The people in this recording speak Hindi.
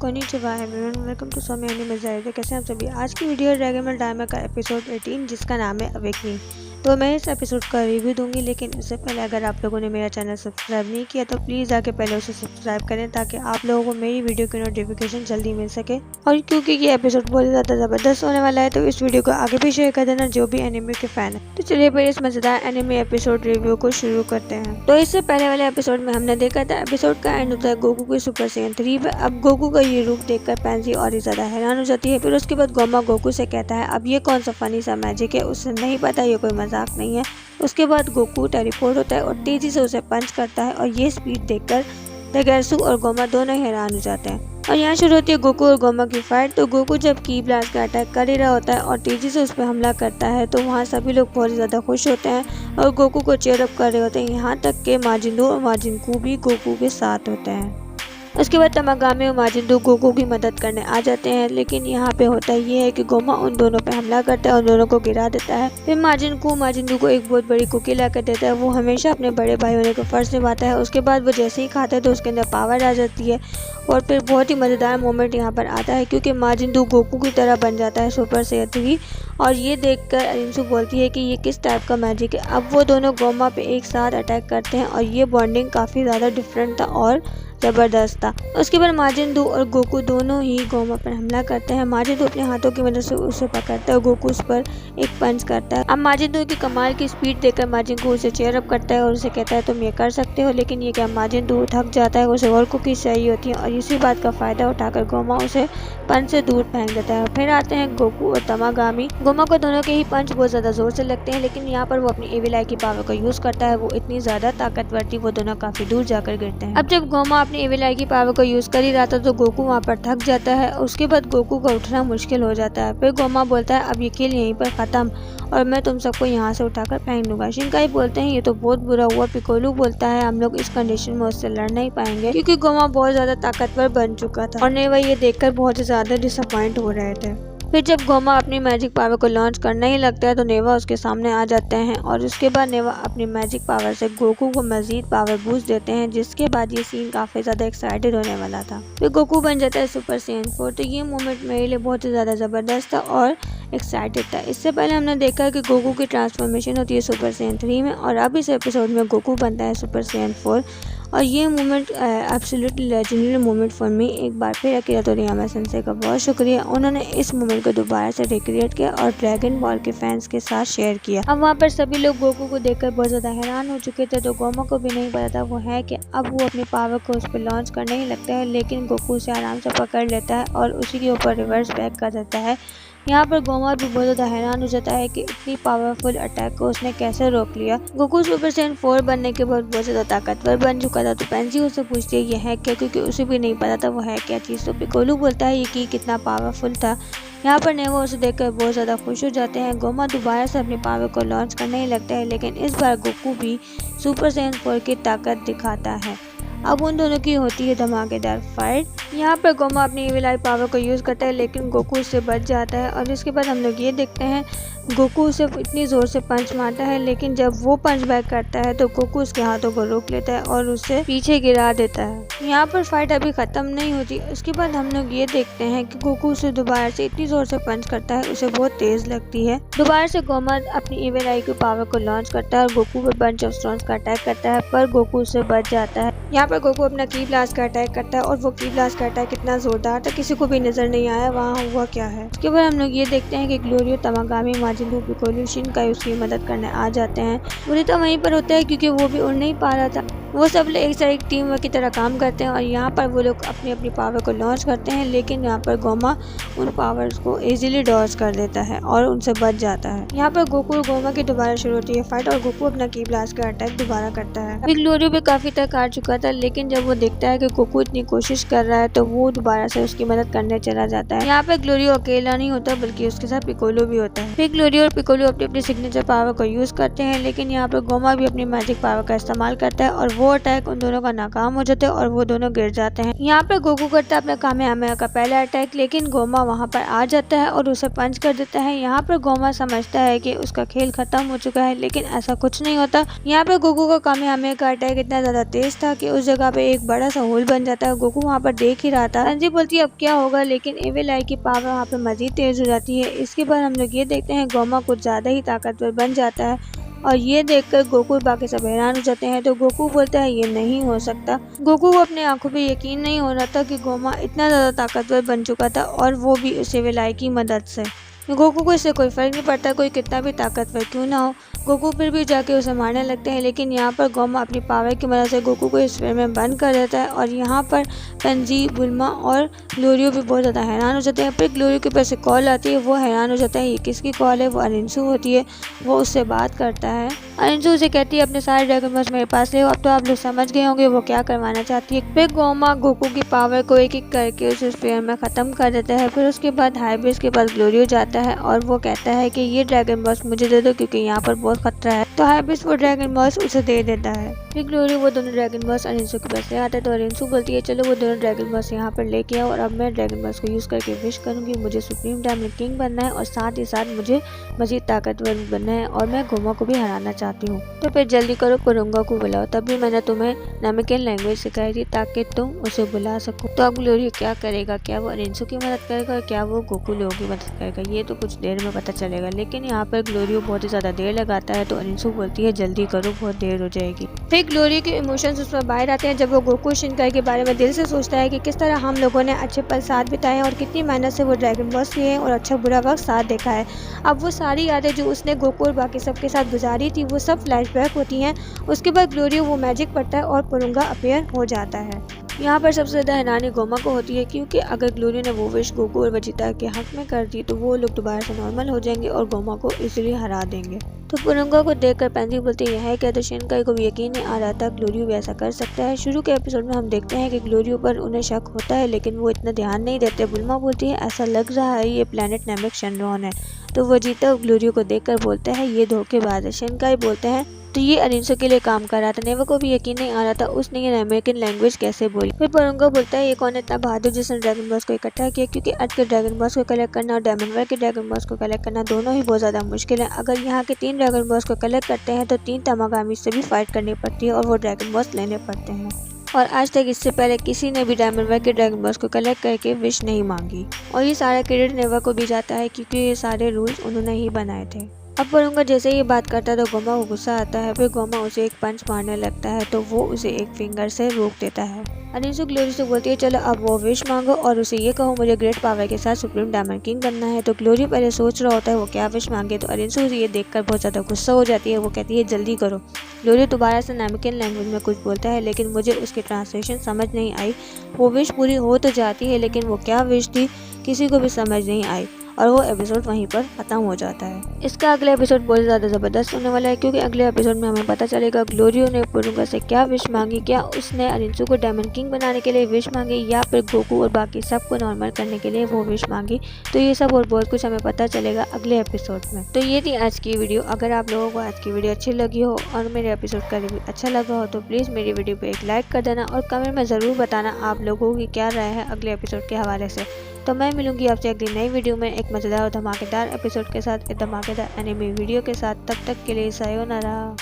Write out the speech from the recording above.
konnichiwa everyone, वेलकम टू समी एनिमे ज़ाहिर। कैसे हैं आप सभी। आज की वीडियो ड्रैगन बॉल डायमा का एपिसोड 18 जिसका नाम है अवेकनिंग। तो मैं इस एपिसोड का रिव्यू दूंगी, लेकिन इससे पहले अगर आप लोगों ने मेरा चैनल सब्सक्राइब नहीं किया तो प्लीज़ आके पहले उसे सब्सक्राइब करें ताकि आप लोगों को मेरी वीडियो की नोटिफिकेशन जल्दी मिल सके। और क्योंकि ये एपिसोड बहुत ज़्यादा ज़बरदस्त होने वाला है तो इस वीडियो को आगे भी शेयर कर देना जो भी एनिमे के फ़ैन है। तो चलिए फिर इस मज़ेदार एनिमे एपिसोड रिव्यू को शुरू करते हैं। तो इससे पहले वाले एपिसोड में हमने देखा था एपिसोड का एंड होता है गोकू की सुपर सैयन 3 पे। अब गोकू का ये रूप देखकर पैंसी और ही ज़्यादा हैरान हो जाती है। फिर उसके बाद गोमा गोकू से कहता है अब ये कौन सा फनी सा मैजिक है, उसे नहीं पता, ये कोई मजाक नहीं है। उसके बाद गोकू टेलीपोर्ट होता है और तेजी से उसे पंच करता है और ये स्पीड देखकर डेगेत्सु और गोमा दोनों हैरान हो जाते हैं। और यहाँ शुरू होती है गोकू और गोमा की फाइट। तो गोकू जब की ब्लास्ट का अटैक कर ही रहा होता है और तेजी से उस पर हमला करता है तो वहाँ सभी लोग बहुत ज़्यादा खुश होते हैं और गोकू को चीयर अप कर रहे होते हैं। यहाँ तक के माजिंदू और माजिनकू भी गोकू के साथ होते हैं। उसके बाद तमागामी और माजिंदू गोकू की मदद करने आ जाते हैं, लेकिन यहाँ पे होता ये है कि गोमा उन दोनों पे हमला करता है और दोनों को गिरा देता है। फिर माजिंदू को एक बहुत बड़ी कुकी लाकर देता है। वो हमेशा अपने बड़े भाई होने का फर्ज निभाता है। उसके बाद वो जैसे ही खाता है तो उसके अंदर पावर आ जाती है और फिर बहुत ही मज़ेदार मोमेंट यहाँ पर आता है क्योंकि माजिंदू गोकू की तरह बन जाता है सुपर सैयन 3। और ये देखकर अरिंसु बोलती है कि ये किस टाइप का मैजिक है। अब वो दोनों गोमा पे एक साथ अटैक करते हैं और ये बॉन्डिंग काफ़ी ज़्यादा डिफरेंट था और ज़बरदस्त था। उसके बाद माजिंदू और गोकू दोनों ही गोमा पर हमला करते हैं। माजिंदू अपने हाथों की मदद से उसे पकड़ता है और गोकू उस पर एक पंच करता है। अब माजिंदू की कमाल की स्पीड देखकर माजिंदू उसे चेयर अप करता है और उसे कहता है तुम ये कर सकते हो, लेकिन ये क्या माजिंदू थक जाता है, उसे और कुकीज चाहिए होती है और इसी बात का फ़ायदा उठाकर गोमा उसे पंच से दूर फेंक देता है। फिर आते हैं गोकू और तमागामी। गोमा को दोनों के ही पंच बहुत ज़्यादा जोर से लगते हैं, लेकिन यहाँ पर वो अपनी एविल आई की पावर का यूज़ करता है। वो इतनी ज़्यादा ताकतवर थी वो दोनों काफ़ी दूर जाकर गिरते हैं। अब जब गोमा अपनी एविल आई की पावर को यूज़ कर ही रहा था तो गोकू वहाँ पर थक जाता है। उसके बाद गोकू का उठना मुश्किल हो जाता है। फिर गोमा बोलता है अब ये खेल यहीं पर ख़त्म और मैं तुम सबको यहाँ से उठाकर फेंक दूंगा। शिनकाई बोलते हैं ये तो बहुत बुरा हुआ। पिकोलू बोलता है हम लोग इस कंडीशन में उससे लड़ नहीं पाएंगे क्योंकि गोमा बहुत ज़्यादा ताकतवर बन चुका था और नेवा ये देखकर बहुत ज़्यादा डिसअपॉइंट हो रहे थे। फिर जब गोमा अपनी मैजिक पावर को लॉन्च करना ही लगता है तो नेवा उसके सामने आ जाते हैं और उसके बाद नेवा अपनी मैजिक पावर से गोकू को मजीद पावर बूस्ट देते हैं, जिसके बाद ये सीन काफ़ी ज़्यादा एक्साइटेड होने वाला था। फिर गोकू बन जाता है सुपर सैयन 4। तो ये मोमेंट मेरे लिए बहुत ही ज़्यादा ज़बरदस्त था और एक्साइटेड था। इससे पहले हमने देखा कि गोकू की ट्रांसफॉर्मेशन होती है सुपर सैयन 3 में और अब इस एपिसोड में गोकू बनता है सुपर सैयन 4 और ये moment absolutely legendary moment for me. एक बार फिर अकीरा तोरियामा सेंसेई का बहुत शुक्रिया, उन्होंने इस मोमेंट को दोबारा से रिक्रिएट किया और ड्रैगन बॉल के फैंस के साथ शेयर किया। अब वहाँ पर सभी लोग गोकू को देखकर बहुत ज़्यादा हैरान हो चुके थे। तो गोमा को भी नहीं पता था वो है कि अब वो अपनी पावर को उस पर लॉन्च करने ही लगता है, लेकिन गोकू उसे आराम से पकड़ लेता है और उसी के ऊपर रिवर्स बैक कर देता है। यहाँ पर गोमा भी बहुत ज़्यादा हैरान हो जाता है कि इतनी पावरफुल अटैक को उसने कैसे रोक लिया। गोकू सुपर सैयन 4 बनने के बाद बहुत ज़्यादा ताकतवर बन चुका था। तो पैंसी उससे पूछती है ये है क्या, क्योंकि उसे भी नहीं पता था वो है क्या चीज़। तो पिकोलू बोलता है ये की कितना पावरफुल था। यहाँ पर नेवा उसे देखकर बहुत ज़्यादा खुश हो जाते हैं। गोमा दोबारा से अपनी पावर को लॉन्च करने ही लगता है, लेकिन इस बार गोकू भी सुपर सैयन 4 की ताकत दिखाता है। अब उन दोनों की होती है धमाकेदार फाइट। यहाँ पर गोमा अपनी एविल आई पावर को यूज़ करता है, लेकिन गोकू उससे बच जाता है और इसके बाद हम लोग ये देखते हैं गोकू उसे इतनी ज़ोर से पंच मारता है, लेकिन जब वो पंच बैक करता है तो गोकू उसके हाथों को रोक लेता है और उसे पीछे गिरा देता है। यहाँ पर फाइट अभी ख़त्म नहीं होती। उसके बाद हम लोग ये देखते हैं कि गोकू उसे दोबारा से इतनी ज़ोर से पंच करता है, उसे बहुत तेज़ लगती है। दोबारा से गोमा अपनी एविल आई की पावर को लॉन्च करता है और गोकू पर बंच ऑफ स्टोन्स का अटैक करता है, पर गोकू उससे बच जाता है। यहाँ पर गोकू अपना की ब्लास्ट का अटैक करता है और वो की ब्लास्ट का अटैक इतना जोरदार था किसी को भी नजर नहीं आया वहाँ हुआ क्या है। उसके बाद हम लोग ये देखते हैं कि ग्लोरियो, तमागामी, माजिंदू, पिकोलू, शिनकाई उसकी मदद करने आ जाते हैं। उरिता वहीं पर होता है क्योंकि वो भी उड़ नहीं पा रहा था। वो सब लोग एक साथ एक टीम वर्क की तरह काम करते हैं और यहाँ पर वो लोग अपनी अपनी पावर को लॉन्च करते हैं, लेकिन यहाँ पर गोमा उन पावर्स को इजीली डॉज कर देता है और उनसे बच जाता है। यहाँ पर गोकू और गोमा की दोबारा शुरू होती है फाइट और गोकू अपना की ब्लास्ट का अटैक दोबारा करता है। अभी ग्लोरियो भी काफी तक हार चुका था, लेकिन जब वो देखता है कि गोकू इतनी कोशिश कर रहा है तो वो दोबारा से उसकी मदद करने चला जाता है। यहाँ पे ग्लोरियो अकेला नहीं होता बल्कि उसके साथ पिकोलू भी होता है। फिर ग्लोरियो और पिकोलू अपनी अपनी सिग्नेचर पावर को यूज करते हैं, लेकिन यहाँ पर गोमा भी अपनी मैजिक पावर का इस्तेमाल करता है और वो अटैक उन दोनों का नाकाम हो जाता है और वो दोनों गिर जाते हैं। यहाँ पर गोकू करता है अपना कामेहामेहा का पहला अटैक, लेकिन गोमा वहाँ पर आ जाता है और उसे पंच कर देता है। यहाँ पर गोमा समझता है कि उसका खेल खत्म हो चुका है, लेकिन ऐसा कुछ नहीं होता। यहाँ पर गोकू का कामेहामेहा का अटैक इतना ज्यादा तेज था कि उस जगह पे एक बड़ा सा होल बन जाता है। गोकू वहाँ पर देख ही रहा था। संजी बोलती है अब क्या होगा, लेकिन एविल आई की पावर वहाँ पे मजीद तेज हो जाती है। इसके बाद हम लोग ये देखते हैं गोमा कुछ ज्यादा ही ताकतवर बन जाता है और ये देखकर गोकू और बाकी सब हैरान हो जाते हैं। तो गोकू बोलता है ये नहीं हो सकता। गोकू को अपने आंखों पे यकीन नहीं हो रहा था कि गोमा इतना ज्यादा ताकतवर बन चुका था और वो भी उस एविल आई की मदद से। गोकू को इससे कोई फर्क नहीं पड़ता, कोई कितना भी ताकतवर क्यों ना हो। गोकू फिर भी जाके उसे मारने लगते हैं, लेकिन यहाँ पर गोमा अपनी पावर की मदद से गोकू को इस स्फीयर में बंद कर देता है। और यहाँ पर संजी, बुल्मा और ग्लोरियो भी बहुत ज़्यादा हैरान हो जाते हैं। फिर ग्लोरियो के पास कॉल आती है, वो हैरान हो जाता है ये किसकी कॉल है। वो अरिंसू होती है, वो उससे बात करता है। अरिंसू उसे कहती है अपने सारे ड्रैगन बॉल्स मेरे पास ले। अब तो आप लोग समझ गए होंगे वो क्या करवाना चाहती है। फिर गोमा गोकू की पावर को एक एक करके उस स्फीयर में ख़त्म कर देता है। फिर उसके बाद हाइबिस के पास ग्लोरियो जाता है और वो कहता है कि ये ड्रैगन बॉल्स मुझे दे दो क्योंकि यहाँ पर बहुत खतरा है। तो हाइबिस वो ड्रैगन बॉल्स उसे दे देता है। फिर ग्लोरियो वो दोनों ड्रैगन बॉल्स अरिंसू के पास ले आता है। तो अरिंसू बोलती है चलो वो दोनों ड्रैगन बॉल्स यहाँ पर लेके आओ और अब मैं ड्रैगन बॉल्स को यूज़ करके विश करूँगी मुझे सुप्रीम डायमंड किंग बनना है और साथ ही साथ मुझे मजीद ताकतवर भी बनना है और मैं गोमा को भी हराना चाहती हूँ। तो फिर जल्दी करो, पुरुंगा को बुलाओ। तभी मैंने तुम्हें नामिकन लैंग्वेज सिखाई थी ताकि तुम उसे बुला सको। तो अब ग्लोरियो क्या करेगा, क्या वो अरिंसू की मदद करेगा और क्या वो गोकू लोगों की मदद करेगा, ये तो कुछ देर में पता चलेगा। लेकिन यहाँ पर ग्लोरियो बहुत ही ज़्यादा देर लगाता है। तो अरिंसू बोलती है जल्दी करो, बहुत देर हो जाएगी। फिर ग्लोरियो के इमोशंस उस पर बाहर आते हैं जब वो गोकू शिनकाई के बारे में दिल से सोचता है कि किस तरह हम लोगों ने अच्छे पल साथ बिताए और कितनी मेहनत से वो ड्रैगन बॉल्स लिए और अच्छा बुरा वक्त साथ देखा है। अब वो सारी यादें जो उसने गोकू और बाकी सबके साथ गुजारी थी वो सब फ्लैशबैक होती हैं। उसके बाद ग्लोरियो वो मैजिक पढ़ता है और पुरुंगा अपीयर हो जाता है। यहाँ पर सबसे ज़्यादा हैरानी गोमा को होती है क्योंकि अगर ग्लोरियो ने वो विश गोकू और वेजिटा के हक में कर दी तो वो लोग दोबारा से नॉर्मल हो जाएंगे और गोमा को इजीली हरा देंगे। तो पुरुंगा को देखकर पेंसिल बोलते हैं यह है क्या। तो शिनकाई को भी यकीन नहीं आ रहा था ग्लोरियो भी ऐसा कर सकता है। शुरू के एपिसोड में हम देखते हैं कि ग्लोरियो पर उन्हें शक होता है लेकिन वो इतना ध्यान नहीं देते। बुल्मा बोलती है ऐसा लग रहा है ये प्लेनेट नामिक शेनरॉन है। तो वेजिटा ग्लोरियो को देखकर बोलता है ये धोखेबाज है। शिनकाई बोलते हैं तो ये अरिंसू के लिए काम कर रहा था। नेवा को भी यकीन नहीं आ रहा था उसने ये अमेरिकन लैंग्वेज कैसे बोली। फिर पुरुंगा बोलता है ये कौन है इतना बहादुर जिसने ड्रैगन बॉल्स को इकट्ठा किया, क्योंकि अर्थ के ड्रैगन बॉल्स को कलेक्ट करना और डायमंड वर्ल्ड के ड्रैगन बॉल्स को कलेक्ट करना दोनों ही बहुत ज़्यादा मुश्किल है। अगर यहाँ के 3 ड्रैगन बॉल्स को कलेक्ट करते हैं तो 3 तमागामी से भी फाइट करनी पड़ती है और वो ड्रैगन बॉल्स लेने पड़ते हैं। और आज तक इससे पहले किसी ने भी डायमंड वर्ल्ड के ड्रैगन बॉल्स को कलेक्ट करके विश नहीं मांगी। और ये सारा क्रेडिट नेवा को भी जाता है क्योंकि ये सारे रूल्स उन्होंने ही बनाए थे। अब पुरुंगा जैसे ये बात करता है तो गोमा को गुस्सा आता है। फिर गोमा उसे एक पंच मारने लगता है तो वो उसे एक फिंगर से रोक देता है। अरिंसू ग्लोरी से बोलती है चलो अब वो विश मांगो और उसे ये कहो मुझे ग्रेट पावर के साथ सुप्रीम डायमंड किंग बनना है। तो ग्लोरी पहले सोच रहा होता है वो क्या विश मांगे। तो अरिंसू उसे ये देखकर बहुत ज़्यादा गुस्सा हो जाती है। वो कहती है जल्दी करो। ग्लोरी दोबारा से नामिकन लैंग्वेज में कुछ बोलता है लेकिन मुझे उसकी ट्रांसलेशन समझ नहीं आई। वो विश पूरी हो तो जाती है लेकिन वो क्या विश थी किसी को भी समझ नहीं आई और वो एपिसोड वहीं पर ख़त्म हो जाता है। इसका अगला एपिसोड बहुत ज़्यादा ज़बरदस्त होने वाला है क्योंकि अगले एपिसोड में हमें पता चलेगा ग्लोरियो ने पुरुंगा से क्या विश मांगी। क्या उसने अरिंसू को डायमंड किंग बनाने के लिए विश मांगी या फिर गोकू और बाकी सबको नॉर्मल करने के लिए वो विश मांगी। तो ये सब और बहुत कुछ हमें पता चलेगा अगले एपिसोड में। तो ये थी आज की वीडियो। अगर आप लोगों को आज की वीडियो अच्छी लगी हो और मेरे एपिसोड का रिव्यू अच्छा लगा हो तो प्लीज़ मेरी वीडियो पर एक लाइक कर देना और कमेंट में ज़रूर बताना आप लोगों की क्या राय है अगले एपिसोड के हवाले से। तो मैं मिलूंगी आपसे अगली नई वीडियो में एक मज़ेदार और धमाकेदार एपिसोड के साथ, एक धमाकेदार एनिमे वीडियो के साथ। तब तक के लिए सायोनारा।